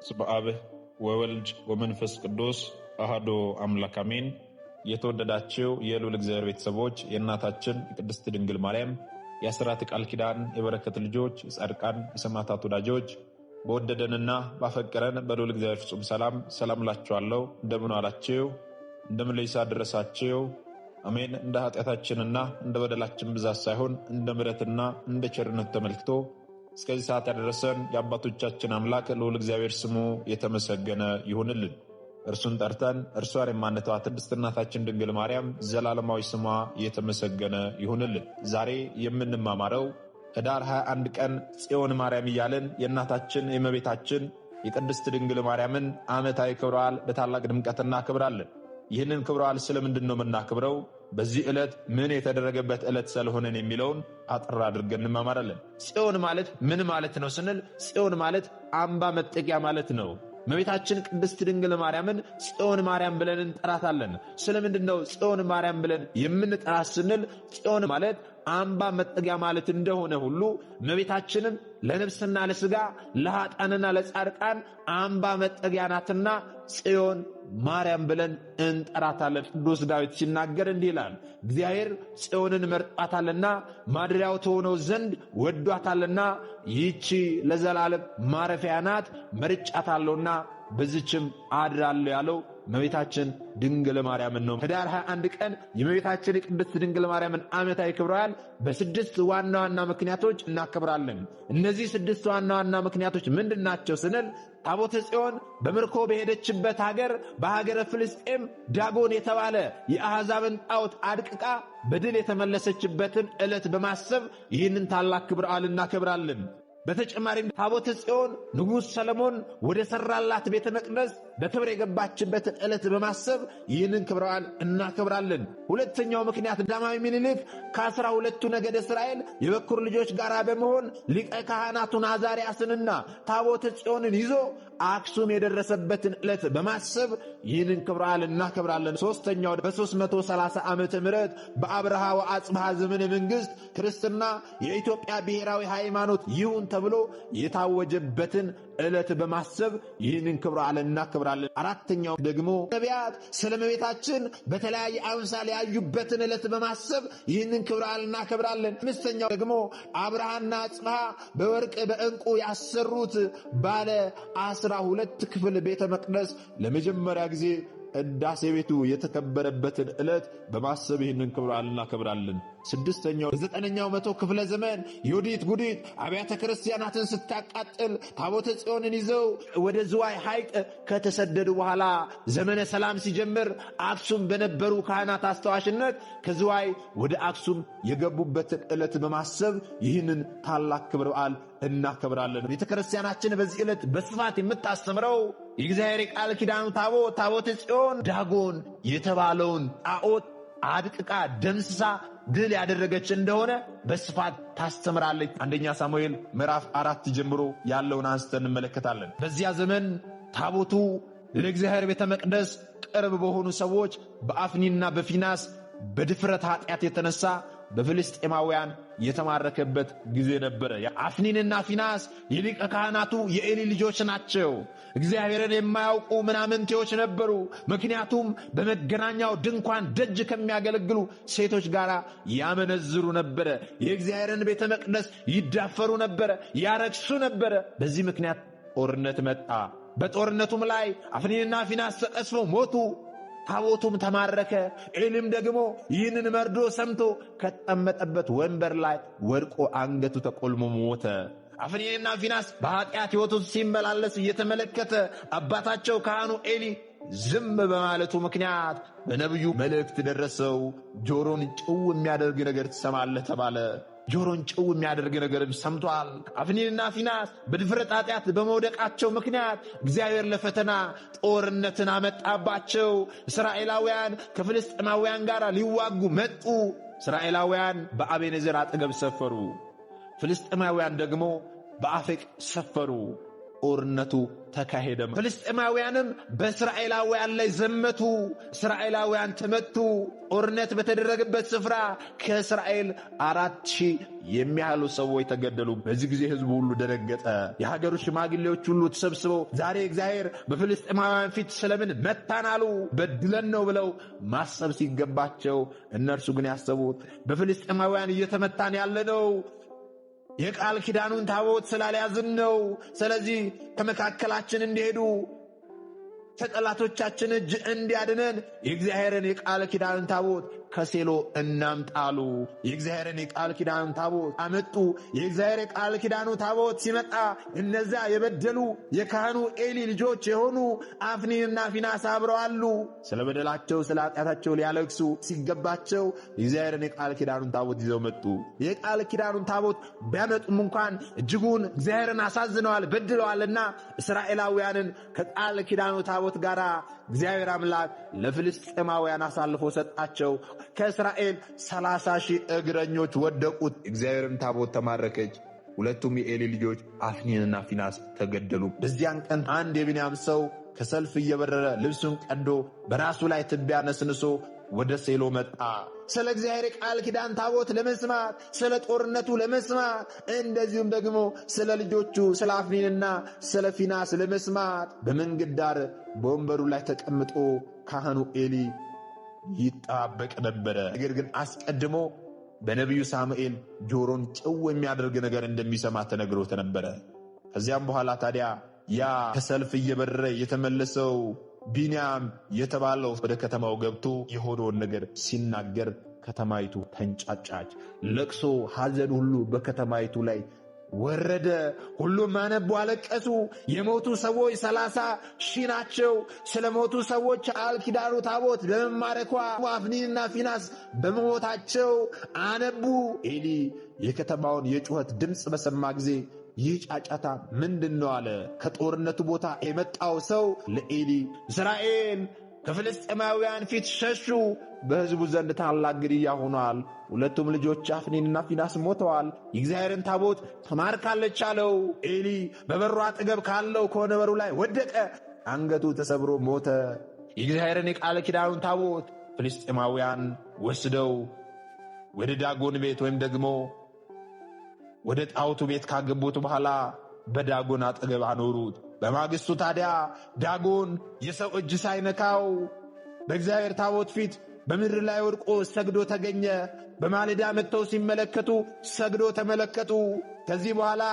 በስመ አብ ወወልድ ወመንፈስ ቅዱስ አሐዱ አምላክ አሜን። የተወደዳችሁ የልዑል እግዚአብሔር ቤተሰቦች የእናታችን የቅድስት ድንግል ማርያም የአስራት ቃል ኪዳን የበረከት ልጆች የጻድቃን የሰማዕታት ወዳጆች በወደደንና ባፈቀረን በልዑል እግዚአብሔር ፍጹም ሰላም እላችኋለሁ። እንደምን ዋላችሁ? እንደምን ለይሳ ደረሳችሁ? አሜን። እንደ ኃጢአታችንና እንደ በደላችን ብዛት ሳይሆን እንደ ምሕረትና እንደ ቸርነት ተመልክቶ እስከዚህ ሰዓት ያደረሰን የአባቶቻችን አምላክ ልዑል እግዚአብሔር ስሙ የተመሰገነ ይሁንልን። እርሱን ጠርተን እርሷን የማንተዋት ቅድስት እናታችን ድንግል ማርያም ዘላለማዊ ስሟ የተመሰገነ ይሁንልን። ዛሬ የምንማማረው ኅዳር 21 ቀን ጽዮን ማርያም እያልን የእናታችን የእመቤታችን የቅድስት ድንግል ማርያምን ዓመታዊ ክብረ በዓል በታላቅ ድምቀት እናከብራለን። ይህንን ክብረ በዓል ስለምንድን ነው የምናከብረው? በዚህ ዕለት ምን የተደረገበት ዕለት ስለሆነን የሚለውን አጥር አድርገን እንማማራለን። ጽዮን ማለት ምን ማለት ነው ስንል ጽዮን ማለት አምባ መጠጊያ ማለት ነው። እመቤታችን ቅድስት ድንግል ማርያምን ጽዮን ማርያም ብለን እንጠራታለን። ስለምንድን ነው ጽዮን ማርያም ብለን የምንጠራት ስንል ጽዮን ማለት አምባ መጠጊያ ማለት እንደሆነ ሁሉ እመቤታችንም ለነፍስና ለሥጋ ለኃጥአንና ለጻድቃን አምባ መጠጊያ ናትና ጽዮን ማርያም ብለን እንጠራታለን። ቅዱስ ዳዊት ሲናገር እንዲህ ይላል፣ እግዚአብሔር ጽዮንን መርጧታልና ማደሪያው ትሆነው ዘንድ ወዷታልና ይህቺ ለዘላለም ማረፊያ ናት፣ መርጫታለሁና በዚችም አድራለሁ ያለው እመቤታችን ድንግል ማርያምን ነው። ኅዳር 21 ቀን የእመቤታችን የቅድስት ድንግል ማርያምን ዓመታዊ ክብረ በዓል በስድስት ዋና ዋና ምክንያቶች እናከብራለን። እነዚህ ስድስት ዋና ዋና ምክንያቶች ምንድናቸው ስንል ታቦተ ጽዮን በምርኮ በሄደችበት ሀገር በሀገረ ፍልስጤም ዳጎን የተባለ የአሕዛብን ጣዖት አድቅቃ በድል የተመለሰችበትን ዕለት በማሰብ ይህንን ታላቅ ክብረ በዓል እናከብራለን። በተጨማሪም ታቦተ ጽዮን ንጉሥ ሰለሞን ወደ ሠራላት ቤተ መቅደስ በክብር የገባችበትን ዕለት በማሰብ ይህንን ክብረ በዓል እናከብራለን። ሁለተኛው ምክንያት ቀዳማዊ ምኒልክ ከ12ቱ ነገደ እስራኤል የበኩር ልጆች ጋር በመሆን ሊቀ ካህናቱን አዛርያስንና ታቦተ ጽዮንን ይዞ አክሱም የደረሰበትን ዕለት በማሰብ ይህንን ክብረ በዓል እናከብራለን። ሦስተኛው በ330 ዓመተ ምህረት በአብርሃ ወአጽብሃ ዘመነ መንግሥት ክርስትና የኢትዮጵያ ብሔራዊ ሃይማኖት ይሁን ተብሎ የታወጀበትን ዕለት በማሰብ ይህንን ክብረ በዓል እናከብራለን። አራተኛው ደግሞ ነቢያት ስለ እመቤታችን በተለያየ አምሳል ያዩበትን ዕለት በማሰብ ይህንን ክብረ በዓል እናከብራለን። አምስተኛው ደግሞ አብርሃና አጽብሃ በወርቅ በዕንቁ ያሰሩት ባለ 12 ክፍል ቤተ መቅደስ ለመጀመሪያ ጊዜ ቅዳሴ ቤቱ የተከበረበትን ዕለት በማሰብ ይህንን ክብረ በዓል እናከብራለን። ስድስተኛው በ9ኛው መቶ ክፍለ ዘመን ዮዲት ጉዲት አብያተ ክርስቲያናትን ስታቃጥል ታቦተ ጽዮንን ይዘው ወደ ዝዋይ ሐይቅ ከተሰደዱ በኋላ ዘመነ ሰላም ሲጀምር አክሱም በነበሩ ካህናት አስተዋሽነት ከዝዋይ ወደ አክሱም የገቡበትን ዕለት በማሰብ ይህንን ታላቅ ክብረ በዓል እናከብራለን። ቤተ ክርስቲያናችን በዚህ ዕለት በስፋት የምታስተምረው የእግዚአብሔር ቃል ኪዳኑ ታቦተ ጽዮን ዳጎን የተባለውን ጣዖት አድቅቃ ደምስሳ ድል ያደረገች እንደሆነ በስፋት ታስተምራለች። አንደኛ ሳሙኤል ምዕራፍ 4 ጀምሮ ያለውን አንስተን እንመለከታለን። በዚያ ዘመን ታቦቱ ለእግዚአብሔር ቤተ መቅደስ ቅርብ በሆኑ ሰዎች በአፍኒንና በፊናስ በድፍረት ኃጢአት የተነሳ በፍልስጤማውያን የተማረከበት ጊዜ ነበረ። አፍኒንና ፊናስ የሊቀ ካህናቱ የኤሊ ልጆች ናቸው። እግዚአብሔርን የማያውቁ ምናምንቴዎች ነበሩ። ምክንያቱም በመገናኛው ድንኳን ደጅ ከሚያገለግሉ ሴቶች ጋር ያመነዝሩ ነበረ። የእግዚአብሔርን ቤተ መቅደስ ይዳፈሩ ነበረ፣ ያረክሱ ነበረ። በዚህ ምክንያት ጦርነት መጣ። በጦርነቱም ላይ አፍኒንና ፊናስ ተቀስፈው ሞቱ። ታቦቱም ተማረከ። ኤሊም ደግሞ ይህንን መርዶ ሰምቶ ከተቀመጠበት ወንበር ላይ ወድቆ አንገቱ ተቆልሞ ሞተ። አፍኒንና ፊናስ በኃጢአት ሕይወቱ ሲመላለስ እየተመለከተ አባታቸው ካህኑ ኤሊ ዝም በማለቱ ምክንያት በነቢዩ መልእክት ደረሰው። ጆሮን ጭው የሚያደርግ ነገር ትሰማለህ ተባለ። ጆሮን ጭው የሚያደርግ ነገርም ሰምቷል። አፍኒንና ፊናስ በድፍረት ኃጢአት በመውደቃቸው ምክንያት እግዚአብሔር ለፈተና ጦርነትን አመጣባቸው። እስራኤላውያን ከፍልስጤማውያን ጋር ሊዋጉ መጡ። እስራኤላውያን በአቤኔዘር አጠገብ ሰፈሩ፣ ፍልስጤማውያን ደግሞ በአፌቅ ሰፈሩ። ጦርነቱ ተካሄደ። ፍልስጤማውያንም በእስራኤላውያን ላይ ዘመቱ። እስራኤላውያን ተመቱ። ጦርነት በተደረገበት ስፍራ ከእስራኤል 4,000 የሚያህሉ ሰዎች ተገደሉ። በዚህ ጊዜ ሕዝቡ ሁሉ ደነገጠ። የሀገሩ ሽማግሌዎች ሁሉ ተሰብስበው ዛሬ እግዚአብሔር በፍልስጤማውያን ፊት ስለምን መታን አሉ። በድለን ነው ብለው ማሰብ ሲገባቸው እነርሱ ግን ያሰቡት በፍልስጤማውያን እየተመታን ያለነው የቃል ኪዳኑን ታቦት ስላልያዝን ነው። ስለዚህ ከመካከላችን እንዲሄዱ ከጠላቶቻችን እጅ እንዲያድነን የእግዚአብሔርን የቃል ኪዳኑን ታቦት ከሴሎ እናምጣሉ። የእግዚአብሔርን የቃል ኪዳኑን ታቦት አመጡ። የእግዚአብሔር የቃል ኪዳኑ ታቦት ሲመጣ እነዚያ የበደሉ የካህኑ ኤሊ ልጆች የሆኑ አፍኒንና ፊናስ አብረው አሉ። ስለ በደላቸው ስለ ኃጢአታቸው ሊያለቅሱ ሲገባቸው የእግዚአብሔርን የቃል ኪዳኑን ታቦት ይዘው መጡ። የቃል ኪዳኑን ታቦት ቢያመጡም እንኳን እጅጉን እግዚአብሔርን አሳዝነዋል፣ በድለዋልና እስራኤላውያንን ከቃል ኪዳኑ ታቦት ጋር እግዚአብሔር አምላክ ለፍልስጤማውያን አሳልፎ ሰጣቸው። ከእስራኤል 30,000 እግረኞች ወደቁት። እግዚአብሔርም ታቦት ተማረከች። ሁለቱም የኤሊ ልጆች አፍኒንና ፊናስ ተገደሉ። በዚያን ቀን አንድ የብንያም ሰው ከሰልፍ እየበረረ ልብሱን ቀዶ በራሱ ላይ ትቢያ ነስንሶ ወደ ሴሎ መጣ። ስለ እግዚአብሔር ቃል ኪዳን ታቦት ለመስማት፣ ስለ ጦርነቱ ለመስማት፣ እንደዚሁም ደግሞ ስለ ልጆቹ ስለ አፍኒንና ስለ ፊናስ ለመስማት በመንገድ ዳር በወንበሩ ላይ ተቀምጦ ካህኑ ኤሊ ይጠባበቅ ነበረ። ነገር ግን አስቀድሞ በነቢዩ ሳሙኤል ጆሮን ጭው የሚያደርግ ነገር እንደሚሰማ ተነግሮት ነበረ። ከዚያም በኋላ ታዲያ ያ ከሰልፍ እየበረረ የተመለሰው ቢንያም የተባለው ወደ ከተማው ገብቶ የሆነውን ነገር ሲናገር ከተማይቱ ተንጫጫች። ለቅሶ፣ ሐዘን ሁሉ በከተማይቱ ላይ ወረደ። ሁሉም አነቡ፣ አለቀሱ። የሞቱ ሰዎች 30,000 ናቸው። ስለ ሞቱ ሰዎች ቃል ኪዳኑ ታቦት በመማረኳ አፍኒንና ፊናስ በመሞታቸው አነቡ። ኤሊ የከተማውን የጩኸት ድምፅ በሰማ ጊዜ ይህ ጫጫታ ምንድን ነው አለ። ከጦርነቱ ቦታ የመጣው ሰው ለኤሊ እስራኤል ከፍልስጤማውያን ፊት ሸሹ፣ በሕዝቡ ዘንድ ታላቅ ግድያ ሆኗል፣ ሁለቱም ልጆች አፍኒንና ፊናስ ሞተዋል፣ የእግዚአብሔርን ታቦት ተማርካለች አለው። ኤሊ በበሩ አጠገብ ካለው ከወንበሩ ላይ ወደቀ፣ አንገቱ ተሰብሮ ሞተ። የእግዚአብሔርን የቃል ኪዳኑን ታቦት ፍልስጤማውያን ወስደው ወደ ዳጎን ቤት ወይም ደግሞ ወደ ጣዖቱ ቤት ካገቡት በኋላ በዳጎን አጠገብ አኖሩት። በማግስቱ ታዲያ ዳጎን የሰው እጅ ሳይነካው በእግዚአብሔር ታቦት ፊት በምድር ላይ ወድቆ ሰግዶ ተገኘ። በማለዳ መጥተው ሲመለከቱ ሰግዶ ተመለከቱ። ከዚህ በኋላ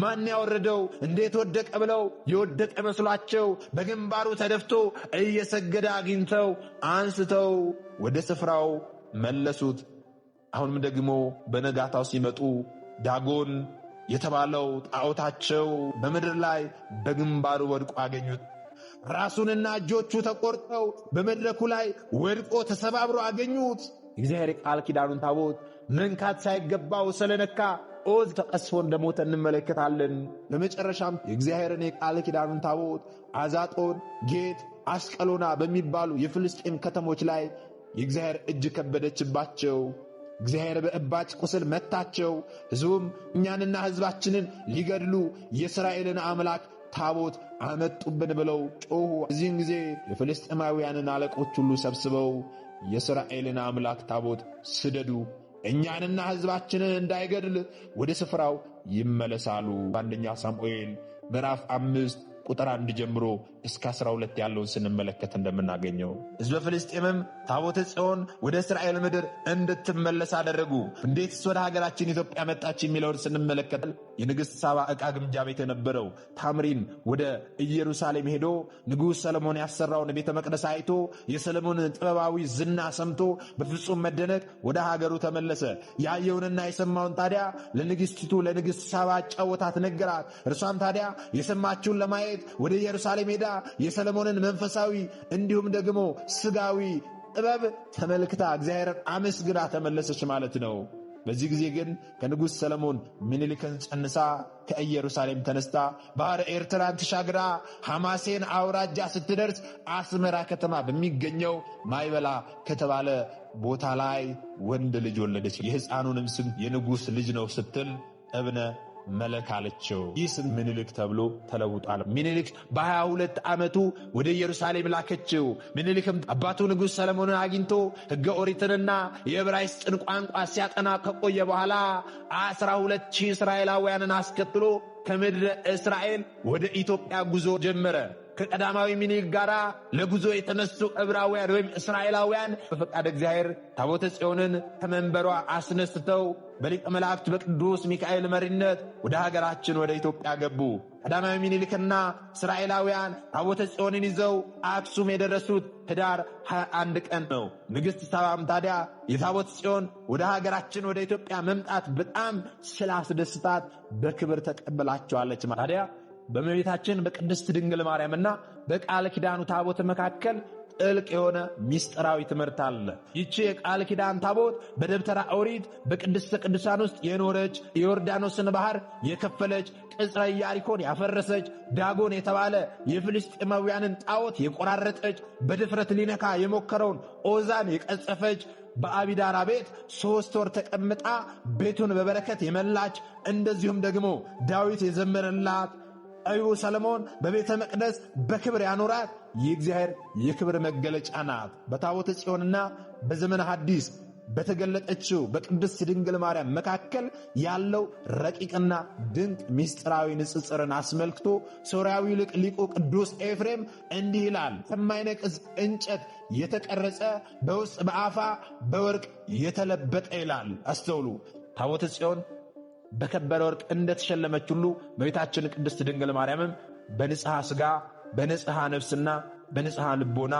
ማን ያወረደው እንዴት ወደቀ ብለው የወደቀ መስሏቸው በግንባሩ ተደፍቶ እየሰገደ አግኝተው አንስተው ወደ ስፍራው መለሱት። አሁንም ደግሞ በነጋታው ሲመጡ ዳጎን የተባለው ጣዖታቸው በምድር ላይ በግንባሩ ወድቆ አገኙት። ራሱንና እጆቹ ተቆርጠው በመድረኩ ላይ ወድቆ ተሰባብሮ አገኙት። እግዚአብሔር ቃል ኪዳኑን ታቦት መንካት ሳይገባው ስለነካ ኦዝ ተቀስፎ እንደሞተ እንመለከታለን። በመጨረሻም የእግዚአብሔርን የቃል ኪዳኑን ታቦት አዛጦን፣ ጌት፣ አስቀሎና በሚባሉ የፍልስጤም ከተሞች ላይ የእግዚአብሔር እጅ ከበደችባቸው። እግዚአብሔር በእባጭ ቁስል መታቸው። ሕዝቡም እኛንና ሕዝባችንን ሊገድሉ የእስራኤልን አምላክ ታቦት አመጡብን ብለው ጮኹ። እዚህን ጊዜ የፍልስጤማውያንን አለቆች ሁሉ ሰብስበው የእስራኤልን አምላክ ታቦት ስደዱ፣ እኛንና ሕዝባችንን እንዳይገድል ወደ ስፍራው ይመለሳሉ። በአንደኛ ሳሙኤል ምዕራፍ 5 ቁጥር 1 ጀምሮ እስከ 12 ያለውን ስንመለከት እንደምናገኘው ሕዝበ ፍልስጤምም ታቦተ ጽዮን ወደ እስራኤል ምድር እንድትመለስ አደረጉ። እንዴትስ ወደ ሀገራችን ኢትዮጵያ መጣች የሚለውን ስንመለከት የንግሥት ሳባ ዕቃ ግምጃ ቤት የነበረው ታምሪን ወደ ኢየሩሳሌም ሄዶ ንጉሥ ሰለሞን ያሰራውን ቤተ መቅደስ አይቶ የሰለሞን ጥበባዊ ዝና ሰምቶ በፍጹም መደነቅ ወደ ሀገሩ ተመለሰ። ያየውንና የሰማውን ታዲያ ለንግሥቲቱ ለንግሥት ሳባ ጫወታት፣ ነገራት። እርሷም ታዲያ የሰማችውን ለማየት ወደ ኢየሩሳሌም ሄዳ የሰለሞንን መንፈሳዊ እንዲሁም ደግሞ ስጋዊ ጥበብ ተመልክታ እግዚአብሔርን አመስግና ተመለሰች ማለት ነው። በዚህ ጊዜ ግን ከንጉሥ ሰለሞን ምኒልክን ጸንሳ ከኢየሩሳሌም ተነስታ ባህረ ኤርትራን ተሻግራ ሐማሴን አውራጃ ስትደርስ አስመራ ከተማ በሚገኘው ማይበላ ከተባለ ቦታ ላይ ወንድ ልጅ ወለደች። የሕፃኑንም ስም የንጉሥ ልጅ ነው ስትል እብነ መለክ አለችው። ይህ ስም ምኒልክ ተብሎ ተለውጧል። ምኒልክ በ22 ዓመቱ ወደ ኢየሩሳሌም ላከችው። ምኒልክም አባቱ ንጉሥ ሰለሞንን አግኝቶ ሕገ ኦሪትንና የዕብራይስጥን ቋንቋ ሲያጠና ከቆየ በኋላ 12,000 እስራኤላውያንን አስከትሎ ከምድረ እስራኤል ወደ ኢትዮጵያ ጉዞ ጀመረ። ከቀዳማዊ ምኒልክ ጋር ለጉዞ የተነሱ ዕብራውያን ወይም እስራኤላውያን በፈቃድ እግዚአብሔር ታቦተ ጽዮንን ከመንበሯ አስነስተው በሊቀ መላእክት በቅዱስ ሚካኤል መሪነት ወደ ሀገራችን ወደ ኢትዮጵያ ገቡ። ቀዳማዊ ምኒልክና እስራኤላውያን ታቦተ ጽዮንን ይዘው አክሱም የደረሱት ኅዳር 21 ቀን ነው። ንግሥት ሳባም ታዲያ የታቦተ ጽዮን ወደ ሀገራችን ወደ ኢትዮጵያ መምጣት በጣም ስላስደስታት በክብር ተቀበላቸዋለች። ታዲያ በእመቤታችን በቅድስት ድንግል ማርያምና በቃል ኪዳኑ ታቦት መካከል ጥልቅ የሆነ ሚስጥራዊ ትምህርት አለ። ይቺ የቃል ኪዳን ታቦት በደብተራ ኦሪት በቅድስተ ቅዱሳን ውስጥ የኖረች፣ የዮርዳኖስን ባህር የከፈለች፣ ቅጽረ ኢያሪኮን ያፈረሰች፣ ዳጎን የተባለ የፍልስጤማውያንን ጣዖት የቆራረጠች፣ በድፍረት ሊነካ የሞከረውን ኦዛን የቀጸፈች፣ በአቢዳራ ቤት 3 ወር ተቀምጣ ቤቱን በበረከት የመላች፣ እንደዚሁም ደግሞ ዳዊት የዘመረላት፣ ጠቢቡ ሰለሞን በቤተ መቅደስ በክብር ያኖራት የእግዚአብሔር የክብር መገለጫ ናት። በታቦተ ጽዮንና በዘመነ ሐዲስ በተገለጠችው በቅድስት ድንግል ማርያም መካከል ያለው ረቂቅና ድንቅ ምስጢራዊ ንጽጽርን አስመልክቶ ሶርያዊ ሊቁ ቅዱስ ኤፍሬም እንዲህ ይላል። ከማይነቅዝ እንጨት የተቀረጸ በውስጥ በአፋ በወርቅ የተለበጠ ይላል። አስተውሉ። ታቦተ ጽዮን በከበረ ወርቅ እንደተሸለመች ሁሉ እመቤታችን ቅድስት ድንግል ማርያምም በንጽሐ ሥጋ በንጽሐ ነፍስና በንጽሐ ልቦና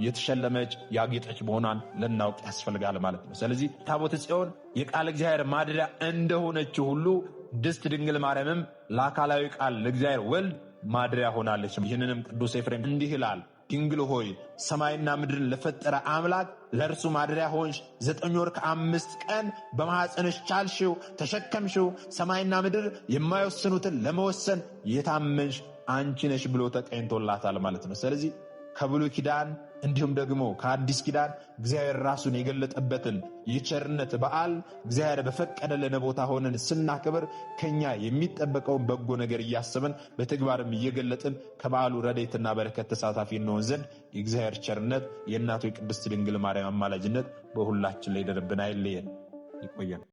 የተሸለመች ያጌጠች መሆኗን ልናውቅ ያስፈልጋል ማለት ነው። ስለዚህ ታቦተ ጽዮን የቃል እግዚአብሔር ማደሪያ እንደሆነች ሁሉ ቅድስት ድንግል ማርያምም ለአካላዊ ቃል ለእግዚአብሔር ወልድ ማደሪያ ሆናለች። ይህንንም ቅዱስ ኤፍሬም እንዲህ ይላል። ድንግል ሆይ ሰማይና ምድርን ለፈጠረ አምላክ ለእርሱ ማደሪያ ሆንሽ። 9 ወር ከ5 ቀን በማኅፀንሽ ቻልሽው፣ ተሸከምሽው። ሰማይና ምድር የማይወስኑትን ለመወሰን የታመንሽ አንቺ ነሽ ብሎ ተቀኝቶላታል ማለት ነው። ስለዚህ ከብሉይ ኪዳን እንዲሁም ደግሞ ከአዲስ ኪዳን እግዚአብሔር ራሱን የገለጠበትን የቸርነት በዓል እግዚአብሔር በፈቀደልን ቦታ ሆነን ስናክብር ከኛ የሚጠበቀውን በጎ ነገር እያሰብን በተግባርም እየገለጥን ከበዓሉ ረድኤትና በረከት ተሳታፊ እንሆን ዘንድ የእግዚአብሔር ቸርነት የእናቱ የቅድስት ድንግል ማርያም አማላጅነት በሁላችን ላይ ይደርብን፣ አይለየን። ይቆየን።